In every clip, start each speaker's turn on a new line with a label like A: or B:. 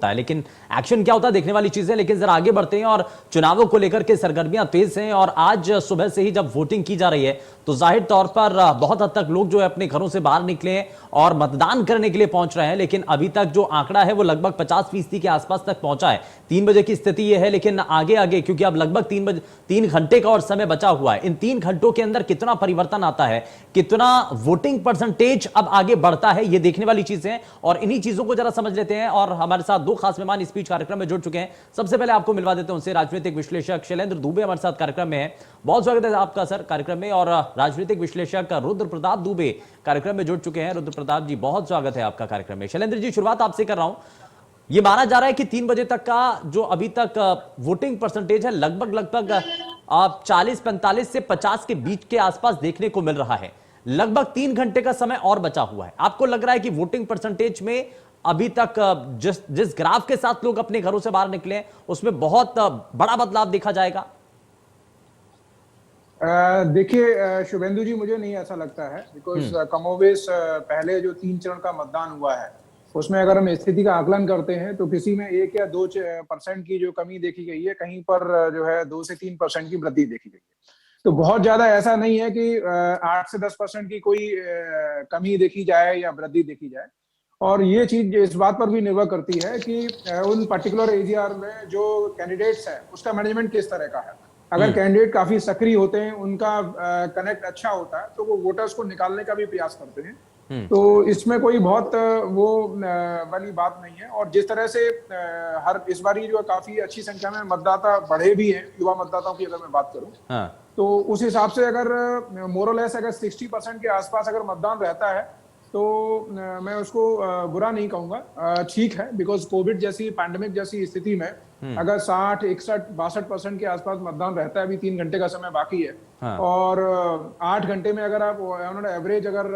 A: होता है, लेकिन एक्शन क्या होता है देखने वाली चीज है। लेकिन जरा आगे बढ़ते हैं और चुनावों को लेकर के सरगर्मियां तेज हैं और आज सुबह से ही जब वोटिंग की जा रही है तो जाहिर तौर पर बहुत हद तक लोग जो है अपने घरों से बाहर निकले हैं और मतदान करने के लिए पहुंच रहे हैं। लेकिन अभी तक जो आंकड़ा है वो लगभग 50% के आसपास तक पहुंचा है। 3 बजे की स्थिति यह है, लेकिन आगे आगे क्योंकि अब लगभग 3 घंटे का और समय बचा हुआ है, इन 3 घंटों के अंदर कितना परिवर्तन आता है, कितना वोटिंग परसेंटेज अब आगे बढ़ता है, ये देखने वाली चीजें हैं। और इन्हीं चीजों को जरा समझ लेते हैं और हमारे साथ 2 खास मेहमान इस बीच कार्यक्रम में जुड़ चुके हैं। सबसे पहले आपको मिलवा देते हैं उनसे, राजनीतिक विश्लेषक शैलेंद्र दुबे हमारे साथ कार्यक्रम में है। बहुत स्वागत है आपका सर कार्यक्रम में। और राजनीतिक विश्लेषक रुद्र प्रताप दुबे कार्यक्रम में जुड़ चुके हैं। रुद्र प्रताप जी, बहुत स्वागत है आपका कार्यक्रम में। शैलेंद्र जी, शुरुआत आपसे कर रहा हूं। ये माना जा रहा है कि 3 बजे तक का जो अभी तक वोटिंग परसेंटेज है लगभग 40-45 से 50 के बीच के आसपास देखने को मिल रहा है। लगभग 3 घंटे का समय और बचा हुआ है। आपको लग रहा है कि वोटिंग परसेंटेज में अभी तक जिस ग्राफ के साथ लोग अपने घरों से बाहर निकले हैं उसमें बहुत बड़ा बदलाव देखा जाएगा?
B: देखिए शुभेंदु जी, मुझे नहीं ऐसा लगता है, बिकॉज कमोबेश पहले जो 3 चरण का मतदान हुआ है उसमें अगर हम स्थिति का आकलन करते हैं तो किसी में 1 या 2% की जो कमी देखी गई है, कहीं पर जो है 2 से 3% की वृद्धि देखी गई है। तो बहुत ज्यादा ऐसा नहीं है कि 8 से 10% की कोई कमी देखी जाए या वृद्धि देखी जाए। और ये चीज इस बात पर भी निर्भर करती है कि उन पर्टिकुलर एरिया में जो कैंडिडेट्स है उसका मैनेजमेंट किस तरह का है। अगर कैंडिडेट काफी सक्रिय होते हैं, उनका कनेक्ट अच्छा होता है, तो वो वोटर्स को निकालने का भी प्रयास करते हैं। तो इसमें कोई बहुत वो वाली बात नहीं है। और जिस तरह से हर इस बारी जो काफी अच्छी संख्या में मतदाता बढ़े भी हैं, युवा मतदाताओं की अगर मैं बात करूं,
A: हाँ।
B: तो उस हिसाब से अगर मोरलेस अगर 60% के आसपास अगर मतदान रहता है तो मैं उसको बुरा नहीं कहूंगा, ठीक है। बिकॉज कोविड जैसी पैंडेमिक जैसी स्थिति में अगर 60, 61, 62% के आसपास मतदान रहता है, अभी 3 घंटे का समय बाकी है।
A: हाँ।
B: और 8 घंटे में अगर आप एवरेज अगर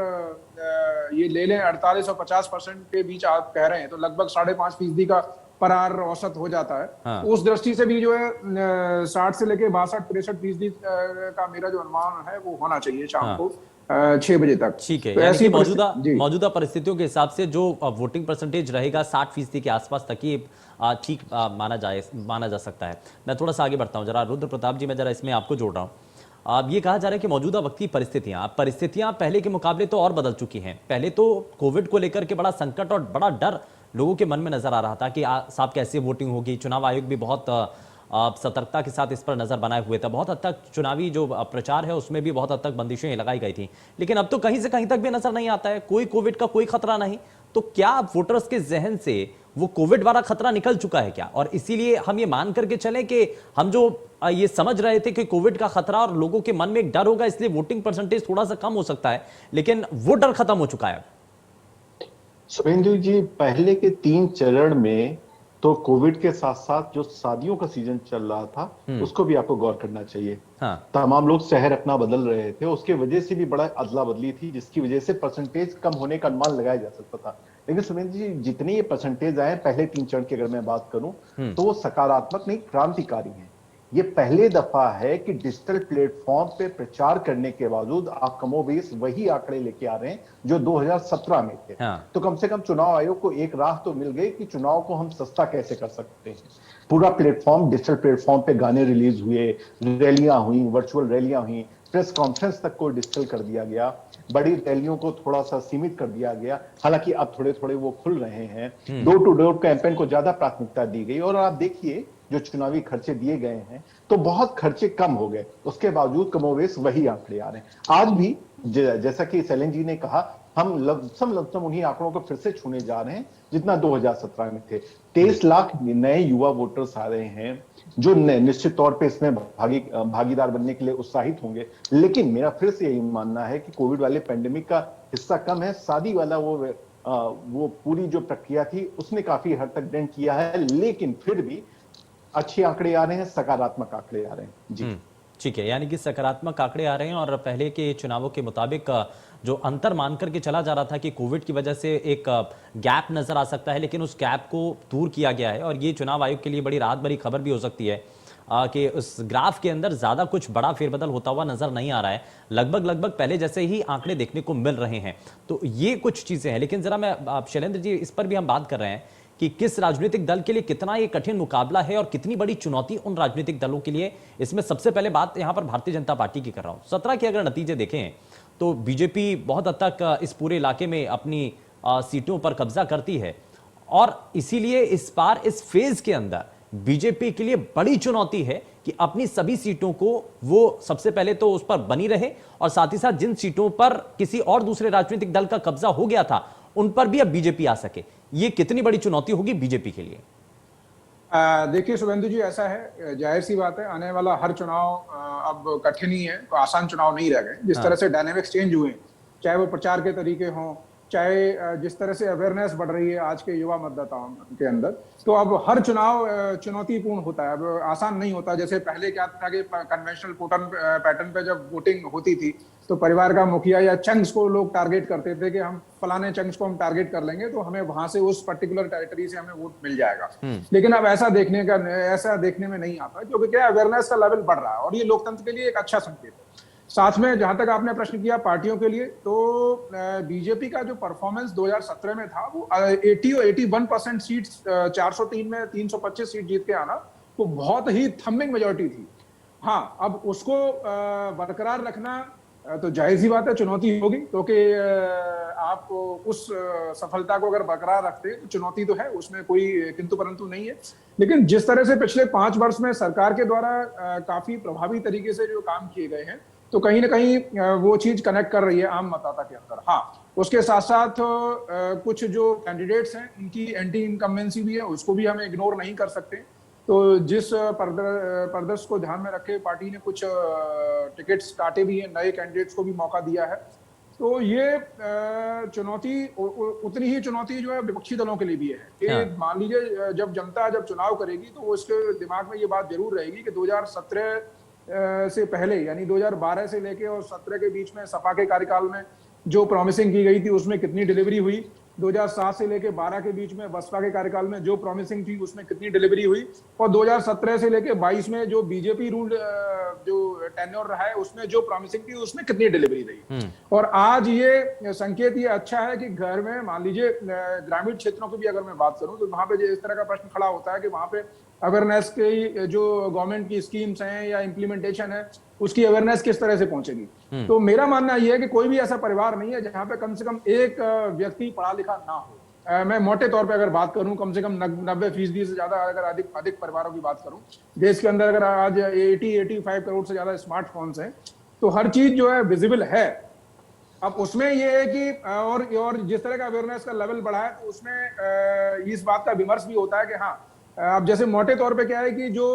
B: ये ले लें 48 और 50% के बीच आप कह रहे हैं, तो लगभग 5.5% का पर आवर औसत हो जाता है।
A: हाँ।
B: उस दृष्टि से भी जो है 60 से लेके 62-63% का मेरा जो अनुमान है वो होना चाहिए शाम को 6 बजे तक।
A: ठीक है,
B: तो
A: यानी कि
B: ऐसी
A: मौजूदा परिस्थितियों के हिसाब से जो वोटिंग परसेंटेज रहेगा 60% के आसपास तक ही ठीक माना जा सकता है। मैं थोड़ा सा आगे बढ़ता हूं, जरा रुद्र प्रताप जी, मैं जरा इसमें आपको जोड़ रहा हूं। अब ये कहा जा रहा है कि मौजूदा वक्त की परिस्थितियां पहले के मुकाबले तो और बदल चुकी हैं। पहले तो कोविड को लेकर के बड़ा संकट और बड़ा डर लोगों के मन में नजर आ रहा था कि साहब कैसे वोटिंग होगी। चुनाव आयोग भी बहुत सतर्कता के साथ इस पर नजर बनाए हुए था। बहुत हद तक चुनावी जो प्रचार है उसमें भी बहुत हद तक बंदिशें लगाई गई थी। लेकिन अब तो कहीं से कहीं तक भी नजर नहीं आता है, कोई कोविड का कोई खतरा नहीं। तो क्या वोटर्स के जहन से वो कोविड वाला खतरा निकल चुका है क्या? और इसीलिए हम ये मान करके चलें कि हम जो ये समझ रहे थे कि कोविड का खतरा और लोगों के मन में एक डर होगा, इसलिए वोटिंग परसेंटेज थोड़ा सा कम हो सकता है, लेकिन वो डर खत्म हो चुका है।
C: शुभेंदु जी, पहले के 3 चरण में तो कोविड के साथ साथ जो शादियों का सीजन चल रहा था उसको भी आपको गौर करना चाहिए।
A: हाँ।
C: तमाम लोग शहर अपना बदल रहे थे, उसके वजह से भी बड़ा अदला बदली थी, जिसकी वजह से परसेंटेज कम होने का अनुमान लगाया जा सकता था। लेकिन सुमेंद्र जी, जितने ये परसेंटेज आए पहले 3 चरण की अगर मैं बात करूं तो वो सकारात्मक नहीं, क्रांतिकारी है। ये पहले दफा है कि डिजिटल प्लेटफॉर्म पे प्रचार करने के बावजूद आप कमोबेश वही आंकड़े लेके आ रहे हैं जो 2017 में थे।
A: हाँ।
C: तो कम से कम चुनाव आयोग को एक राह तो मिल गई कि चुनाव को हम सस्ता कैसे कर सकते हैं। पूरा प्लेटफॉर्म, डिजिटल प्लेटफॉर्म पे गाने रिलीज हुए, रैलियां हुई, वर्चुअल रैलियां हुई, प्रेस कॉन्फ्रेंस तक को डिजिटल कर दिया गया, बड़ी रैलियों को थोड़ा सा सीमित कर दिया गया। हालांकि अब थोड़े थोड़े वो खुल रहे हैं। डोर टू डोर कैंपेन को ज्यादा प्राथमिकता दी गई। और आप देखिए जो चुनावी खर्चे दिए गए हैं तो बहुत खर्चे कम हो गए, उसके बावजूद कमोवेश वही आंकड़े आ रहे हैं। आज भी जैसा कि शैलेंद्र जी ने कहा, हम लमसम उन्हीं आंकड़ों को फिर से छूने जा रहे हैं जितना 2017 में थे। 23 लाख नए युवा वोटर्स आ रहे हैं जो निश्चित तौर पे इसमें भागीदार बनने के लिए उत्साहित होंगे। लेकिन मेरा फिर से यही मानना है कि कोविड वाले पेंडेमिक का हिस्सा कम है। शादी वाला वो पूरी जो प्रक्रिया थी उसने काफी हद तक डेंट किया है, लेकिन फिर भी अच्छे आंकड़े आ रहे हैं, सकारात्मक आंकड़े आ रहे हैं जी।
A: ठीक है, यानी कि सकारात्मक आंकड़े आ रहे हैं। और पहले के चुनावों के मुताबिक जो अंतर मान करके चला जा रहा था कि कोविड की वजह से एक गैप नजर आ सकता है, लेकिन उस गैप को दूर किया गया है। और ये चुनाव आयोग के लिए बड़ी राहत भरी खबर भी हो सकती है कि उस ग्राफ के अंदर ज्यादा कुछ बड़ा फेरबदल होता हुआ नजर नहीं आ रहा है। लगभग पहले जैसे ही आंकड़े देखने को मिल रहे हैं। तो ये कुछ चीजें हैं। लेकिन जरा मैं शैलेंद्र जी, इस पर भी हम बात कर रहे हैं कि किस राजनीतिक दल के लिए कितना ये कठिन मुकाबला है और कितनी बड़ी चुनौती उन राजनीतिक दलों के लिए। इसमें सबसे पहले बात यहां पर भारतीय जनता पार्टी की कर रहा हूं। 17 के अगर नतीजे देखें तो बीजेपी बहुत हद तक इस पूरे इलाके में अपनी सीटों पर कब्जा करती है और इसीलिए इस बार इस फेज के अंदर बीजेपी के लिए बड़ी चुनौती है कि अपनी सभी सीटों को वो सबसे पहले तो उस पर बनी रहे और साथ ही साथ जिन सीटों पर किसी और दूसरे राजनीतिक दल का कब्जा हो गया था उन पर भी अब बीजेपी आ सके। ये कितनी बड़ी चुनौती होगी बीजेपी के लिए?
B: देखिए शुभेंदु जी, ऐसा है, जाहिर सी बात है, आने वाला हर चुनाव अब कठिन ही है, तो आसान चुनाव नहीं रह गए। जिस तरह से डायनेमिक्स चेंज हुए, चाहे वो प्रचार के तरीके हों, चाहे जिस तरह से अवेयरनेस बढ़ रही है आज के युवा मतदाताओं के अंदर, तो अब हर चुनाव चुनौतीपूर्ण होता है, अब आसान नहीं होता। जैसे पहले क्या था कि कन्वेंशनल पैटर्न पे जब वोटिंग होती थी तो परिवार का मुखिया या चंक्स को लोग टारगेट करते थे कि हम फलाने चंक्स को हम टारगेट कर लेंगे तो हमें वहां से उस पर्टिकुलर टेरिटरी से हमें वोट मिल जाएगा। लेकिन अब ऐसा देखने में नहीं आता, क्योंकि क्या अवेयरनेस का लेवल बढ़ रहा है और ये लोकतंत्र के लिए एक अच्छा संकेत है। साथ में जहां तक आपने प्रश्न किया पार्टियों के लिए, तो बीजेपी का जो परफॉर्मेंस 2017 में था वो 80 और 81% सीट्स 403 में 325 सीट जीत के आना वो बहुत ही थम्बिंग मेजॉरिटी थी। हाँ, अब उसको बरकरार रखना तो जाहिर सी बात है चुनौती होगी, क्योंकि आप उस सफलता को अगर बरकरार रखते हैं तो चुनौती तो है, उसमें कोई किंतु परंतु नहीं है। लेकिन जिस तरह से पिछले 5 वर्ष में सरकार के द्वारा काफी प्रभावी तरीके से जो काम किए गए हैं, तो कहीं ना कहीं वो चीज कनेक्ट कर रही है आम मतदाता के अंदर। हाँ, उसके साथ साथ कुछ जो कैंडिडेट्स हैं उनकी एंटी इनकम्बेंसी भी है, उसको भी हम इग्नोर नहीं कर सकते। तो जिस परिदृश्य को ध्यान में रखे पार्टी ने कुछ टिकट्स काटे भी हैं, नए कैंडिडेट्स को भी मौका दिया है। तो ये चुनौती उतनी ही चुनौती जो है विपक्षी दलों के लिए भी है कि मान लीजिए जब जनता जब चुनाव करेगी तो उसके दिमाग में ये बात जरूर रहेगी कि 2017 से पहले यानी 2012 से लेके और 17 के बीच में सपा के कार्यकाल में जो प्रॉमिसिंग की गई थी उसमें कितनी डिलीवरी हुई, 2007 से लेके 12 के बीच में बसपा के कार्यकाल में जो प्रॉमिसिंग थी उसमें कितनी डिलीवरी हुई, और 2017 से लेके 22 में जो बीजेपी रूल जो टेन्योर रहा है उसमें जो प्रॉमिसिंग थी उसमें कितनी डिलीवरी रही। और आज ये संकेत ये अच्छा है कि घर में मान लीजिए ग्रामीण क्षेत्रों की भी अगर मैं बात करूं तो वहां पे इस तरह का प्रश्न खड़ा होता है कि वहां पे अवेयरनेस की जो गवर्नमेंट की स्कीम्स हैं या इम्प्लीमेंटेशन है उसकी अवेयरनेस किस तरह से पहुंचेगी। तो मेरा मानना यह है कि कोई भी ऐसा परिवार नहीं है जहां पे कम से कम एक व्यक्ति पढ़ा लिखा ना हो। मैं मोटे तौर पे अगर बात करूं, कम से कम 90% से ज्यादा अगर अधिक परिवारों की बात करूं, देश के अंदर अगर आज 85 करोड़ से ज्यादा स्मार्टफोन्स हैं, तो हर चीज जो है विजिबल है। अब उसमें यह है कि और जिस तरह का अवेयरनेस का लेवल बढ़ा है तो उसमें इस बात का विमर्श भी होता है कि हाँ, अब जैसे मोटे तौर पे क्या है कि जो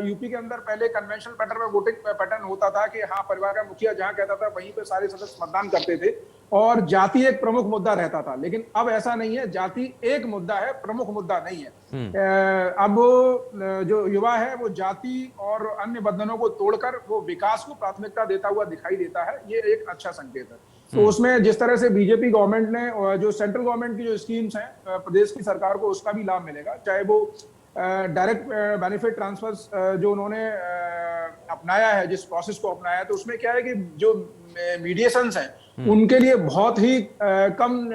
B: यूपी के अंदर पहले कन्वेंशनल पैटर्न में वोटिंग पैटर्न होता था कि हाँ, परिवार का मुखिया जहां कहता था वहीं पे सारे सदस्य मतदान करते थे और जाति एक प्रमुख मुद्दा रहता था। लेकिन अब ऐसा नहीं है, जाति एक मुद्दा है, प्रमुख मुद्दा नहीं है। अब जो युवा है वो जाति और अन्य बंधनों को तोड़कर वो विकास को प्राथमिकता देता हुआ दिखाई देता है, ये एक अच्छा संकेत है। तो उसमें जिस तरह से बीजेपी गवर्नमेंट ने जो सेंट्रल गवर्नमेंट की जो स्कीम्स हैं प्रदेश की सरकार को उसका भी लाभ मिलेगा, चाहे वो डायरेक्ट बेनिफिट ट्रांसफर्स जो उन्होंने अपनाया है, जिस प्रोसेस को अपनाया है, तो उसमें क्या है कि जो मीडिएशंस हैं उनके लिए बहुत ही कम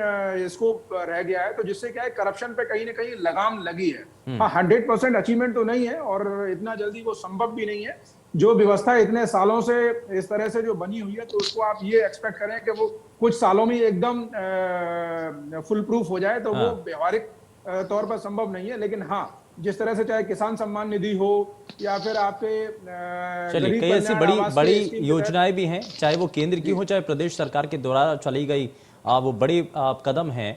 B: स्कोप रह गया है, तो जिससे क्या है करप्शन पे कहीं ना कहीं लगाम लगी है। हाँ, 100% अचीवमेंट तो नहीं है और इतना जल्दी वो संभव भी नहीं है। जो व्यवस्था इतने सालों से इस तरह से जो बनी हुई है तो उसको आप ये एक्सपेक्ट करें कि वो कुछ सालों में एकदम फुल प्रूफ हो जाए, तो वो व्यवहारिक तौर पर संभव नहीं है। लेकिन हाँ, जिस तरह से चाहे किसान सम्मान निधि हो या फिर आपके
A: चलिए कई ऐसी बड़ी योजनाएं भी हैं, चाहे वो केंद्र की हो चाहे प्रदेश सरकार के द्वारा चलाई गई वो बड़े कदम हैं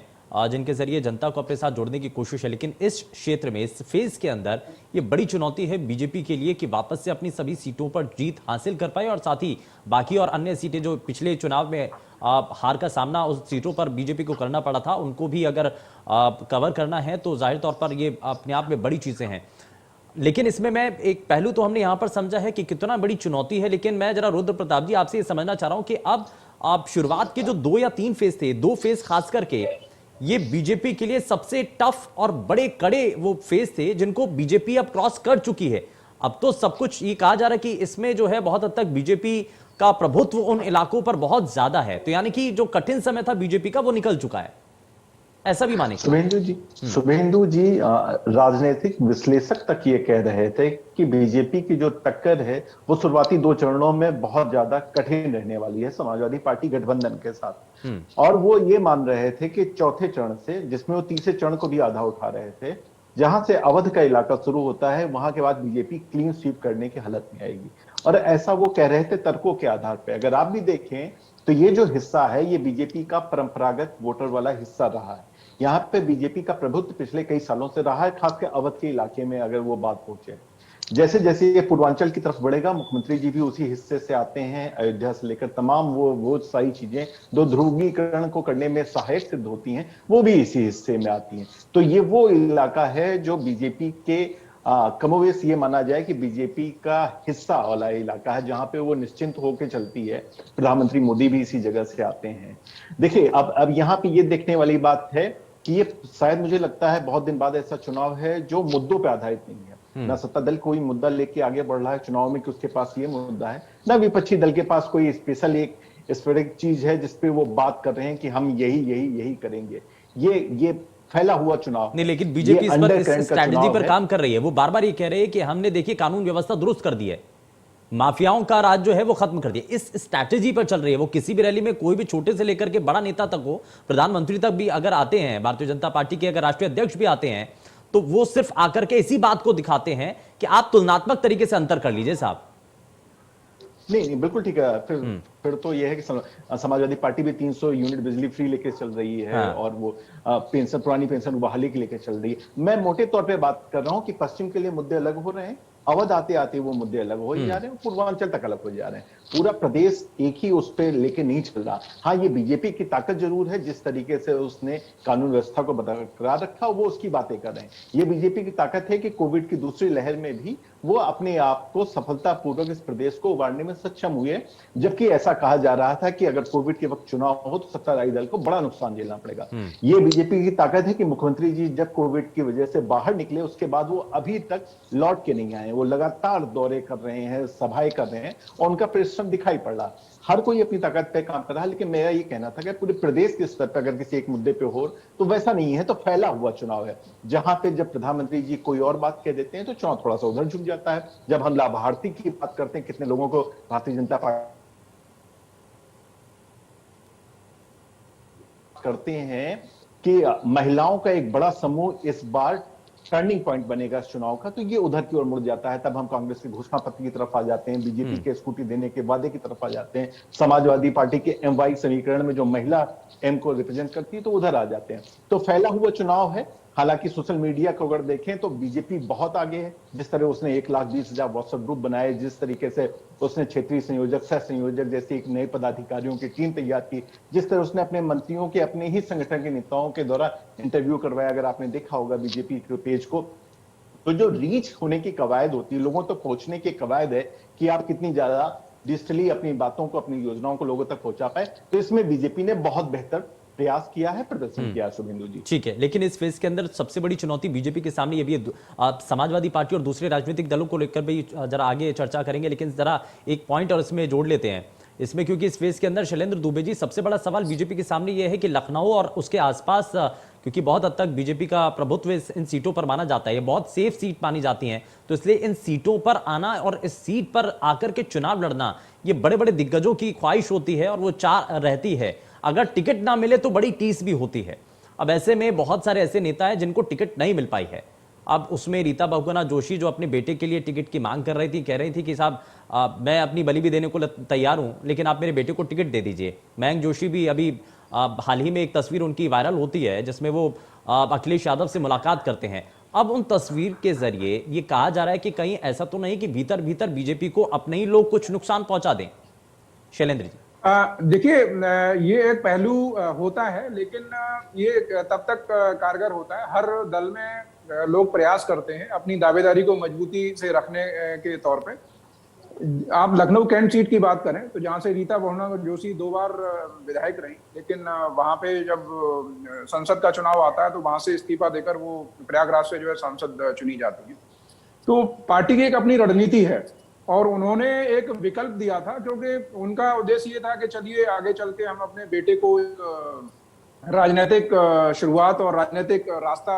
A: जिनके जरिए जनता को अपने साथ जोड़ने की कोशिश है। लेकिन इस क्षेत्र में इस फेज के अंदर ये बड़ी चुनौती है बीजेपी के लिए कि वापस से अपनी सभी सीटों पर जीत हासिल कर पाए और साथ ही बाकी और अन्य सीटें जो पिछले चुनाव में हार का सामना उस सीटों पर बीजेपी को करना पड़ा था उनको भी अगर कवर करना है तो जाहिर तौर पर ये अपने आप में बड़ी चीजें हैं। लेकिन इसमें मैं एक पहलू तो हमने यहां पर समझा है कि कितना बड़ी चुनौती है, लेकिन मैं जरा रुद्र प्रताप जी आपसे ये समझना चाह रहा हूं कि अब आप शुरुआत के जो 2 या 3 फेज थे, 2 फेज खास करके ये बीजेपी के लिए सबसे टफ और बड़े कड़े वो फेज थे जिनको बीजेपी अब क्रॉस कर चुकी है। अब तो सब कुछ ये कहा जा रहा है कि इसमें जो है बहुत हद तक बीजेपी का प्रभुत्व उन इलाकों पर बहुत ज्यादा है, तो यानी कि जो कठिन समय था बीजेपी का वो निकल चुका है। ऐसा भी माने?
C: शुभेंदु जी राजनीतिक विश्लेषक तक ये कह रहे थे कि बीजेपी की जो टक्कर है वो शुरुआती 2 चरणों में बहुत ज्यादा कठिन रहने वाली है समाजवादी पार्टी गठबंधन के साथ। और वो ये मान रहे थे कि चौथे चरण से, जिसमें वो तीसरे चरण को भी आधा उठा रहे थे, जहां से अवध का इलाका शुरू होता है, वहां के बाद बीजेपी क्लीन स्वीप करने की हालत में आएगी। और ऐसा वो कह रहे थे तर्कों के आधार पर। अगर आप भी देखें तो ये जो हिस्सा है ये बीजेपी का परंपरागत वोटर वाला हिस्सा रहा है। यहाँ पे बीजेपी का प्रभुत्व पिछले कई सालों से रहा है, खासकर अवध के इलाके में अगर वो बात पहुंचे। जैसे जैसे ये पूर्वांचल की तरफ बढ़ेगा, मुख्यमंत्री जी भी उसी हिस्से से आते हैं, अयोध्या से लेकर तमाम वो सारी चीजें दो ध्रुवीकरण को करने में सहायक सिद्ध होती हैं, वो भी इसी हिस्से में आती हैं। तो ये वो इलाका है जो बीजेपी के कमोवेश ये माना जाए कि बीजेपी का हिस्सा वाला इलाका है, जहां पे वो निश्चिंत होकर चलती है। प्रधानमंत्री मोदी भी इसी जगह से आते हैं। देखिए अब यहाँ पे ये देखने वाली बात है कि ये शायद मुझे लगता है बहुत दिन बाद ऐसा चुनाव है जो मुद्दों पे आधारित नहीं है। ना सत्ता दल कोई मुद्दा लेके आगे बढ़ रहा है चुनाव में कि उसके पास ये मुद्दा है, ना विपक्षी दल के पास कोई स्पेशल एक स्पेसिफिक चीज है जिसपे वो बात कर रहे हैं कि हम यही करेंगे। ये फैला हुआ चुनाव
A: नहीं, लेकिन बीजेपी इस पर, इस स्ट्रैटेजी पर काम कर रही है। वो बार बार ये कह रहे हैं कि हमने देखिए कानून व्यवस्था दुरुस्त कर दी है, माफियाओं का राज जो है वो खत्म कर दिया। इस स्ट्रैटेजी पर चल रही है। वो किसी भी रैली में कोई भी छोटे से लेकर के बड़ा नेता तक हो, प्रधानमंत्री तक भी अगर आते हैं, भारतीय जनता पार्टी के अगर राष्ट्रीय अध्यक्ष भी आते हैं, तो वो सिर्फ आकर के इसी बात को दिखाते हैं कि आप तुलनात्मक तरीके से अंतर कर लीजिए साहब।
C: नहीं, बिल्कुल ठीक है। फिर तो यह है कि समाजवादी पार्टी भी 300 यूनिट बिजली फ्री लेके चल रही है। हाँ। और वो पेंशन, पुरानी पेंशन बहाली के लेके चल रही है। मैं मोटे तौर पे बात कर रहा हूं कि पश्चिम के लिए मुद्दे अलग हो रहे हैं, अवध आते आते वो मुद्दे अलग हो जा रहे हैं, पूर्वांचल तक अलग हो जा रहे हैं। पूरा प्रदेश एक ही उस पर लेके नहीं चल रहा। हाँ, ये बीजेपी की ताकत जरूर है, जिस तरीके से उसने कानून व्यवस्था को बरकरार रखा वो उसकी बातें कर रहे हैं। ये बीजेपी की ताकत है कि कोविड की दूसरी लहर में भी वो अपने आप को सफलतापूर्वक इस प्रदेश को उबारने में सक्षम हुए। जबकि ऐसा कहा जा रहा था कि अगर कोविड के वक्त चुनाव हो तो सत्ताधारी दल को बड़ा नुकसान झेलना पड़ेगा। ये बीजेपी की ताकत है कि मुख्यमंत्री जी जब कोविड की वजह से बाहर निकले उसके बाद वो अभी तक लौट के नहीं आए। वो लगातार दौरे कर रहे हैं, सभाएं कर रहे हैं और उनका परिश्रम दिखाई पड़ रहा। हर कोई अपनी ताकत पे काम कर रहा है, लेकिन मेरा ये कहना था कि पूरे प्रदेश के स्तर पर अगर किसी एक मुद्दे पे हो तो वैसा नहीं है, तो फैला हुआ चुनाव है, जहां पे जब प्रधानमंत्री जी कोई और बात कह देते हैं तो चुनाव थोड़ा सा उधर झुक जाता है। जब हम लाभार्थी की बात करते हैं, कितने लोगों को भारतीय जनता पार्टी करते हैं कि महिलाओं का एक बड़ा समूह इस बार टर्निंग पॉइंट बनेगा इस चुनाव का, तो ये उधर की ओर मुड़ जाता है। तब हम कांग्रेस के घोषणा पत्र की तरफ आ जाते हैं, बीजेपी के स्कूटी देने के वादे की तरफ आ जाते हैं, समाजवादी पार्टी के एमवाई समीकरण में जो महिला एम को रिप्रेजेंट करती है तो उधर आ जाते हैं। तो फैला हुआ चुनाव है। हालांकि सोशल मीडिया को अगर देखें तो बीजेपी बहुत आगे है। जिस तरह उसने 1,20,000 व्हाट्सएप ग्रुप बनाए, जिस तरीके से उसने क्षेत्रीय संयोजक, सह संयोजक जैसे एक नए पदाधिकारियों की टीम तैयार की, जिस तरह उसने अपने मंत्रियों के अपने ही संगठन के नेताओं के द्वारा इंटरव्यू करवाया, अगर आपने देखा होगा बीजेपी के पेज को, तो जो रीच होने की कवायद होती है, लोगों तक पहुंचने की कवायद है कि आप कितनी ज्यादा डिजिटली अपनी बातों को, अपनी योजनाओं को लोगों तक पहुंचा पाए, तो इसमें बीजेपी ने बहुत बेहतर प्रयास किया है, प्रदर्शन किया शुभेंदु जी।
A: ठीक है, लेकिन इस फेज के अंदर सबसे बड़ी चुनौती बीजेपी के सामने ये भी है। समाजवादी पार्टी और दूसरे राजनीतिक दलों को लेकर भी जरा आगे चर्चा करेंगे, लेकिन जरा एक पॉइंट और इसमें जोड़ लेते हैं इसमें, क्योंकि इस फेज के अंदर शैलेंद्र दुबे जी, सबसे बड़ा सवाल बीजेपी के सामने यह है कि लखनऊ और उसके आसपास, क्योंकि बहुत हद तक बीजेपी का प्रभुत्व इन सीटों पर माना जाता है, ये बहुत सेफ सीट मानी जाती हैं, तो इसलिए इन सीटों पर आना और इस सीट पर आकर के चुनाव लड़ना, ये बड़े बड़े दिग्गजों की ख्वाहिश होती है और वो चाह रहती है। अगर टिकट ना मिले तो बड़ी टीस भी होती है। अब ऐसे में बहुत सारे ऐसे नेता हैं जिनको टिकट नहीं मिल पाई है। अब उसमें रीता बहुगुणा जोशी जो अपने बेटे के लिए टिकट की मांग कर रही थी, कह रही थी कि साहब मैं अपनी बलि भी देने को तैयार हूं, लेकिन आप मेरे बेटे को टिकट दे दीजिए। मयंक जोशी भी अभी हाल ही में एक तस्वीर उनकी वायरल होती है जिसमें वो अखिलेश यादव से मुलाकात करते हैं। अब उन तस्वीर के जरिए ये कहा जा रहा है कि कहीं ऐसा तो नहीं कि भीतर भीतर बीजेपी को अपने ही लोग कुछ नुकसान पहुंचा दें। शैलेंद्र जी,
B: देखिए, ये एक पहलू होता है, लेकिन ये तब तक कारगर होता है। हर दल में लोग प्रयास करते हैं अपनी दावेदारी को मजबूती से रखने के तौर पे। आप लखनऊ कैंट सीट की बात करें तो जहां से रीता बहुगुणा जोशी 2 बार विधायक रही, लेकिन वहां पे जब संसद का चुनाव आता है तो वहां से इस्तीफा देकर वो प्रयागराज से जो है सांसद चुनी जाती है। तो पार्टी की एक अपनी रणनीति है और उन्होंने एक विकल्प दिया था, क्योंकि उनका उद्देश्य ये था कि चलिए आगे चल के हम अपने बेटे को राजनीतिक शुरुआत और राजनीतिक रास्ता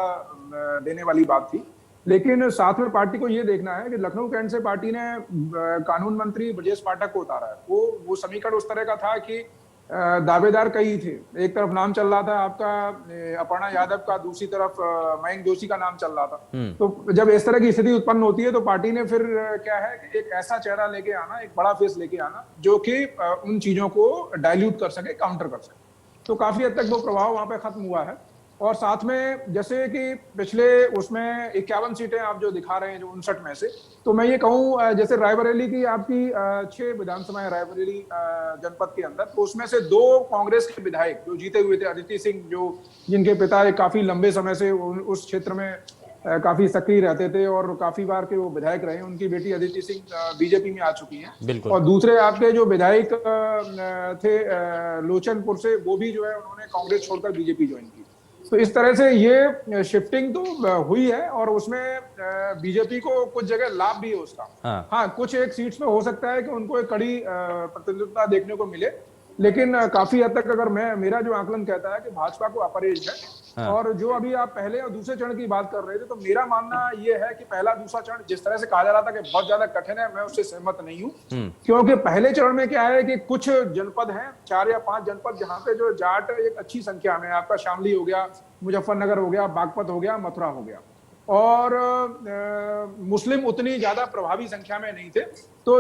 B: देने वाली बात थी। लेकिन साथ में पार्टी को ये देखना है कि लखनऊ कैंट से पार्टी ने कानून मंत्री ब्रजेश पाठक को उतारा है। वो समीकरण उस तरह का था कि दावेदार कई थे। एक तरफ नाम चल रहा था आपका अपर्णा यादव का, दूसरी तरफ मयंक जोशी का नाम चल रहा था। तो जब इस तरह की स्थिति उत्पन्न होती है तो पार्टी ने फिर क्या है कि एक ऐसा चेहरा लेके आना, एक बड़ा फेस लेके आना जो कि उन चीजों को डाइल्यूट कर सके, काउंटर कर सके। तो काफी हद तक वो प्रभाव वहां पे खत्म हुआ है। और साथ में जैसे कि पिछले उसमें 51 सीटें आप जो दिखा रहे हैं, जो 59 में से, तो मैं ये कहूं जैसे रायबरेली की आपकी 6 विधानसभाएं रायबरेली जनपद के अंदर, तो उसमें से 2 कांग्रेस के विधायक जो जीते हुए थे, अदिति सिंह जो जिनके पिता काफी लंबे समय से उस क्षेत्र में काफी सक्रिय रहते थे और काफी बार के वो विधायक रहे, उनकी बेटी अदिति सिंह बीजेपी में आ चुकी हैं। और दूसरे आपके जो विधायक थे लोचनपुर से, वो भी जो है उन्होंने कांग्रेस छोड़कर बीजेपी ज्वाइन की। तो इस तरह से ये शिफ्टिंग तो हुई है और उसमें बीजेपी को कुछ जगह लाभ भी है उसका। हाँ, कुछ एक सीट्स पे हो सकता है कि उनको एक कड़ी प्रतिद्वंदिता देखने को मिले, लेकिन काफी हद तक अगर मेरा जो आकलन कहता है कि भाजपा को अपरहेज है। और जो अभी आप पहले और दूसरे चरण की बात कर रहे थे, तो मेरा मानना ये है कि पहला दूसरा चरण जिस तरह से कहा जा रहा था कि बहुत ज्यादा कठिन है, मैं उससे सहमत नहीं हूं। क्योंकि पहले चरण में क्या है कि कुछ जनपद हैं, 4 या 5 जनपद, जहां पे जो जाट एक अच्छी संख्या में, आपका शामली हो गया, मुजफ्फरनगर हो गया, बागपत हो गया, मथुरा हो गया, और मुस्लिम उतनी ज्यादा प्रभावी संख्या में नहीं थे। तो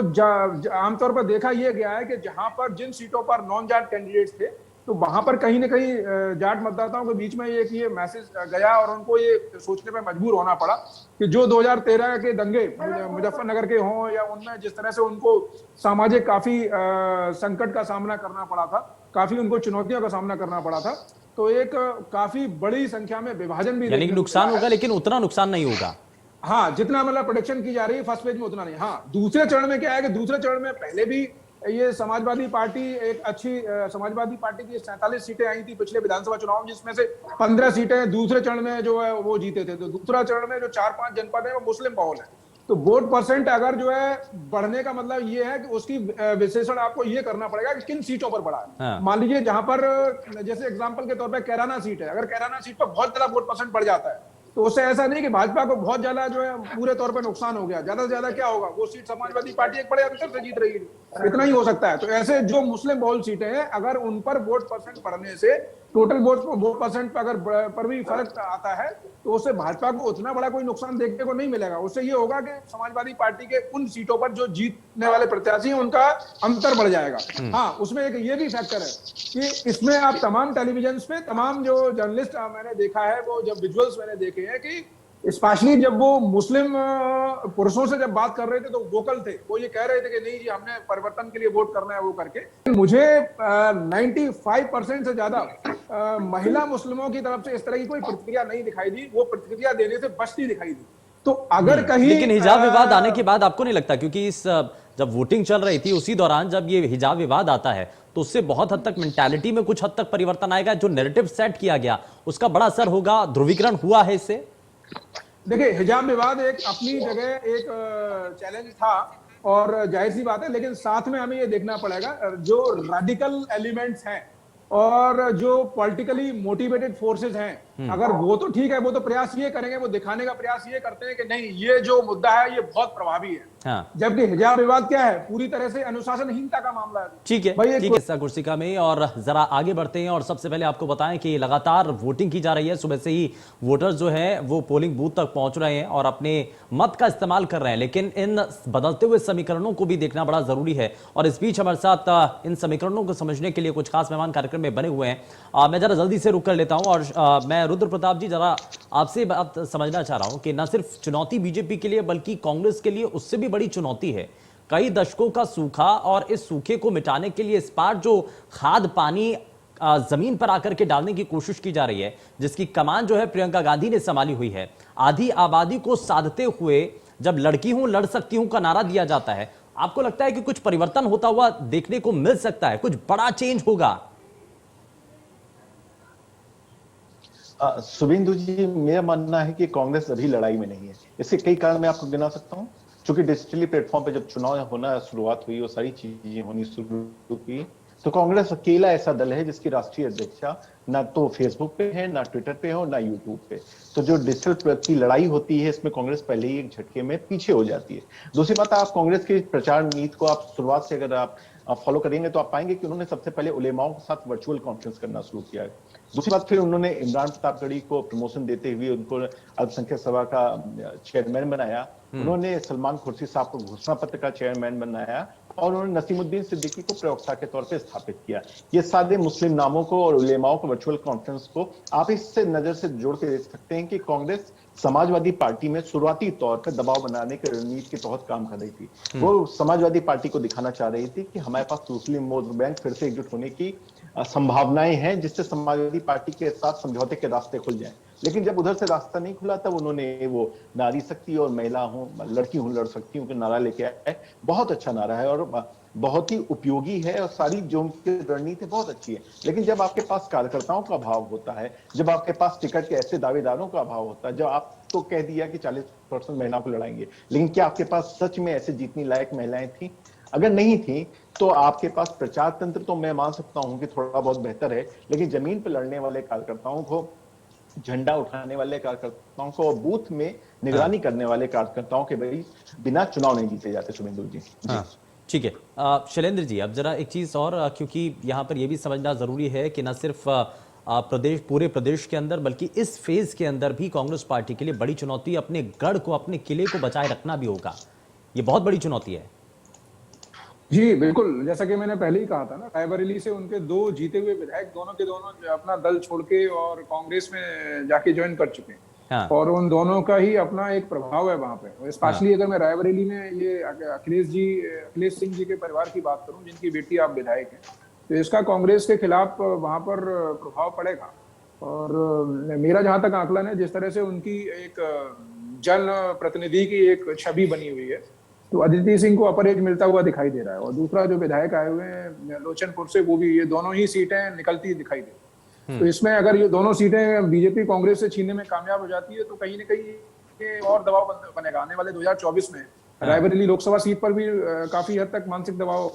B: आमतौर पर देखा यह गया है कि जहां पर जिन सीटों पर नॉन जाट कैंडिडेट्स थे, तो वहां पर कहीं ना कहीं जाट मतदाताओं के बीच में एक ये मैसेज गया और उनको ये सोचने पे मजबूर होना पड़ा कि जो 2013 के दंगे मुजफ्फरनगर के हों या उनमें जिस तरह से उनको सामाजिक काफी संकट का सामना करना पड़ा था, काफी उनको चुनौतियों का सामना करना पड़ा था, तो एक काफी बड़ी संख्या में विभाजन भी,
A: यानी कि नुकसान होगा लेकिन उतना नुकसान नहीं होगा।
B: हाँ, जितना मतलब प्रोडिक्शन की जा रही है फर्स्ट पेज में उतना नहीं। हाँ, दूसरे चरण में क्या है कि दूसरे चरण में पहले भी ये समाजवादी पार्टी एक अच्छी समाजवादी पार्टी की 47 सीटें आई थी पिछले विधानसभा चुनाव, जिसमें से 15 सीटें दूसरे चरण में जो है वो जीते थे। तो दूसरा चरण में जो 4-5 जनपद है वो मुस्लिम बहुल है। तो वोट परसेंट अगर जो है बढ़ने का मतलब ये है कि उसकी विश्लेषण आपको ये करना पड़ेगा कि किन सीटों पर बढ़ा है। मान लीजिए जहां पर जैसे एग्जांपल के तौर पर कैराना सीट है, अगर कैराना सीट पर बहुत ज्यादा वोट परसेंट बढ़ जाता है तो उससे ऐसा नहीं कि भाजपा को बहुत ज्यादा जो है पूरे तौर पर नुकसान हो गया। ज्यादा से ज्यादा क्या होगा, वो सीट समाजवादी पार्टी एक बड़े अंतर से जीत रही है, इतना ही हो सकता है। तो ऐसे जो मुस्लिम बहुल सीटें हैं, अगर उन पर वोट परसेंट बढ़ने से टोटल वोट परसेंट पर अगर पर भी फर्क आता है तो उससे भाजपा को उतना बड़ा कोई नुकसान देखने को नहीं मिलेगा। उससे ये होगा कि समाजवादी पार्टी के उन सीटों पर जो जीतने वाले प्रत्याशी हैं उनका अंतर बढ़ जाएगा। हाँ, उसमें एक ये भी फैक्टर है कि इसमें आप तमाम टेलीविजन पे तमाम जो जर्नलिस्ट मैंने देखा है, वो जब विजुअल्स मैंने देखे हैं कि स्पेशली जब वो मुस्लिम पुरुषों से जब बात कर रहे थे तो वोकल थे, वो ये कह रहे थे कि नहीं जी हमने परिवर्तन के लिए वोट करना है, वो करके। मुझे 95% से ज्यादा महिला मुस्लिमों की तरफ से इस तरह की कोई प्रतिक्रिया नहीं दिखाई दी, वो प्रतिक्रिया देने से बचती दिखाई दी। तो अगर कहीं
A: लेकिन हिजाब विवाद आने के बाद आपको नहीं लगता, क्योंकि इस जब वोटिंग चल रही थी उसी दौरान जब ये हिजाब विवाद आता है तो उससे बहुत हद तक मेंटालिटी में कुछ हद तक परिवर्तन आएगा, जो नैरेटिव सेट किया गया उसका बड़ा असर होगा, ध्रुवीकरण हुआ है इससे?
B: देखिए, हिजाब विवाद एक अपनी जगह एक चैलेंज था और जाहिर सी बात है, लेकिन साथ में हमें ये देखना पड़ेगा जो रेडिकल एलिमेंट्स हैं और जो पॉलिटिकली मोटिवेटेड फोर्सेस हैं, अगर वो तो ठीक है, वो तो प्रयास ये करेंगे, वो दिखाने का प्रयास ये करते हैं कि नहीं ये जो मुद्दा है ये बहुत प्रभावी है। हाँ। जबकि हिजाब विवाद क्या है, पूरी तरह से अनुशासनहीनता का मामला है।
A: ठीक है, ठीक है कुर्सिका में। और जरा आगे बढ़ते हैं और सबसे पहले आपको बताएं कि लगातार वोटिंग की जा रही है। सुबह से ही वोटर्स जो है वो पोलिंग बूथ तक पहुंच रहे हैं और अपने मत का इस्तेमाल कर रहे हैं, लेकिन इन बदलते हुए समीकरणों को भी देखना बड़ा जरूरी है। और इस बीच हमारे साथ इन समीकरणों को समझने के लिए कुछ खास मेहमान कार्यक्रम में बने हुए हैं। मैं जरा जल्दी से रुक कर लेता हूं और मैं रुद्र प्रताप जी जरा आपसे बात समझना चाह रहा हूं कि न सिर्फ चुनौती बीजेपी के लिए बल्कि कांग्रेस के लिए उससे भी बड़ी चुनौती है। कई दशकों का सूखा और इस सूखे को मिटाने के लिए इस बार जो खाद पानी जमीन पर आकर के डालने की कोशिश की जा रही है, जिसकी कमान जो है प्रियंका गांधी ने संभाली हुई है। आधी आबादी को साधते हुए जब लड़की हूं लड़ सकती हूं का नारा दिया जाता है, आपको लगता है कि कुछ परिवर्तन होता हुआ देखने को मिल सकता है, कुछ बड़ा चेंज होगा?
C: शुभेंदु जी, मेरा मानना है कि कांग्रेस अभी लड़ाई में नहीं है। इसके कई कारण मैं आपको गिना सकता हूं। चूंकि डिजिटली प्लेटफॉर्म पे जब चुनाव होना शुरुआत हुई, वो सारी चीजें होनी शुरू की, तो कांग्रेस अकेला ऐसा दल है जिसकी राष्ट्रीय अध्यक्षा ना तो फेसबुक पे है, ना ट्विटर पे हो, ना यूट्यूब पे। तो जो डिजिटल की लड़ाई होती है इसमें कांग्रेस पहले ही एक झटके में पीछे हो जाती है। दूसरी बात, आप कांग्रेस की प्रचार नीति को आप शुरुआत से अगर आप फॉलो करेंगे तो आप पाएंगे कि उन्होंने सबसे पहले उलेमाओं के साथ वर्चुअल कॉन्फ्रेंस करना शुरू किया है। दूसरी बात, फिर उन्होंने इमरान प्रतापगढ़ी को प्रमोशन देते हुए उनको अल्पसंख्यक सभा का चेयरमैन बनाया। उन्होंने सलमान खुर्शीद साहब को घोषणा पत्र का चेयरमैन बनाया और उन्होंने नसीमुद्दीन सिद्दीकी को प्रवक्ता के तौर पे स्थापित किया। ये सारे मुस्लिम नामों को और उलेमाओं को वर्चुअल कॉन्फ्रेंस को आप इससे नजर से जोड़ के देख सकते हैं कि कांग्रेस समाजवादी पार्टी में शुरुआती तौर पर दबाव बनाने के रणनीति के तहत काम कर रही थी। वो समाजवादी पार्टी को दिखाना चाह रही थी कि हमारे पास मुस्लिम वोट बैंक फिर से एकजुट होने की संभावनाएं हैं, जिससे समाजवादी पार्टी के साथ समझौते के रास्ते खुल जाएं। लेकिन जब उधर से रास्ता नहीं खुला तब उन्होंने वो नारी शक्ति और महिला हूं, लड़की हूं, लड़ सकती हूं के नारा लेके आए। बहुत अच्छा नारा है और बहुत ही उपयोगी है और सारी जो उनकी रणनीति बहुत अच्छी है। लेकिन जब आपके पास कार्यकर्ताओं का अभाव होता है, जब आपके पास टिकट के ऐसे दावेदारों का अभाव होता है, जब आप तो कह दिया कि 40% महिलाओं को लड़ाएंगे, लेकिन क्या आपके पास सच में ऐसे जीतने लायक महिलाएं थी? अगर नहीं थी तो आपके पास प्रचार तंत्र तो मैं मान सकता हूं कि थोड़ा बहुत बेहतर है, लेकिन जमीन पर लड़ने वाले कार्यकर्ताओं को, झंडा उठाने वाले कार्यकर्ताओं को और बूथ में निगरानी करने वाले कार्यकर्ताओं के बिना चुनाव नहीं जीते जाते। शुभेंदु जी,
A: हाँ, ठीक है। शैलेंद्र जी, अब जरा एक चीज और, क्योंकि यहाँ पर यह भी समझना जरूरी है कि न सिर्फ पूरे प्रदेश के अंदर बल्कि इस फेज के अंदर भी कांग्रेस पार्टी के लिए बड़ी चुनौती अपने गढ़ को, अपने किले को बचाए रखना भी होगा। ये बहुत बड़ी चुनौती है।
B: जी बिल्कुल, जैसा कि मैंने पहले ही कहा था ना, रायबरेली से उनके 2 जीते हुए विधायक दोनों के दोनों अपना दल छोड़ के और कांग्रेस में जाके ज्वाइन कर चुके हैं।
A: हाँ।
B: और उन दोनों का ही अपना एक प्रभाव है वहां पे। स्पेशली अगर मैं रायबरेली में ये अखिलेश सिंह जी के परिवार की बात करूं, जिनकी बेटी आप विधायक हैं, तो इसका कांग्रेस के खिलाफ वहां पर प्रभाव पड़ेगा। और मेरा जहां तक आकलन है, जिस तरह से उनकी एक जन प्रतिनिधि की एक छवि बनी हुई है, तो अदिति सिंह को अपर एज मिलता हुआ दिखाई दे रहा है। और दूसरा जो विधायक आए हुए हैं लोचनपुर से, वो भी, ये दोनों ही सीटें निकलती दिखाई दे रही। तो इसमें अगर ये दोनों सीटें बीजेपी कांग्रेस से छीनने में कामयाब हो जाती है तो कहीं ना कहीं ये और दबाव बनेगा। आने वाले 2024 में रायबरेली लोकसभा सीट पर भी काफी हद तक मानसिक दबाव